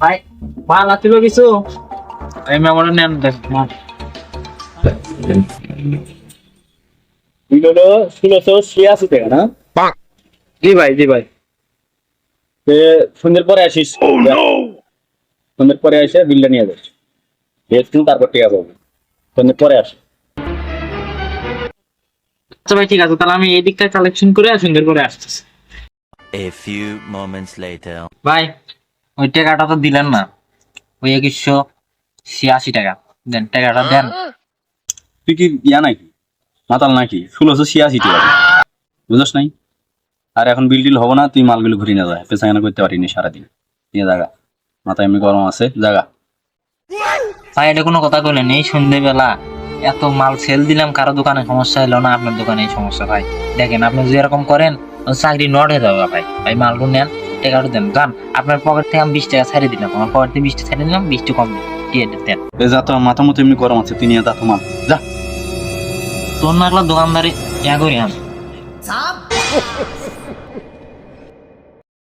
ভাই মাল আছিল কিছু এই মেমোরি নেন দেখ মাল বিল হলো 1686 টাকা না? জি ভাই জি ভাই সন্ধ্যের পরে আসিস। সন্ধ্যের পরে এসে বিলটা নিয়ে যাস, দেখুন তারপর টিকা পাবো। সন্ধ্যের পরে আস। আচ্ছা ভাই ঠিক আছে তাহলে আমি এই দিকটা কালেকশন করে সুন্দর করে আসতেছি। A few moments later. ভাই ওই টাকাটা তো দিলেন না, ওই 2186 টাকা দেন, টাকাটা দেন। তুই কি ইয়া নাকি, মাতাল নাকি? 1686 টাকা বুঝছ নাই? আর এখন বিল টিল হবো না, তুই মালগুলো ঘুরে নিয়ে যায়, পেছাখানা করতে পারিনি সারাদিন। নিয়ে জাগা, মাথা এমনি গরম আছে, জাগা। ভাই এটা কোনো কথা কইলেন? এই সন্ধ্যেবেলা এত মাল সেল দিলাম, কারো দোকানে সমস্যা হলো না, আপনার দোকানে এই সমস্যা। ভাই দেখেন আপনি যদি এরকম করেন চাকরি নট হয়ে যাবে। ভাই ভাই মালগুলো নেন, টাকাটা দেন। যান, আপনার পকেট থেকে আমি 20 টাকা ছাড়িয়ে দিলাম, আমার পকেট থেকে 20 টাকা ছাড়িয়ে দিলাম, 20 টাকা কম দিয়ে দেন। যা, তো মাথা মতো এমনি গরম আছে, তুই নিয়ে যা তো মাল, যা। তোর নাকলা দোকানদারি ইয়া করি আমি।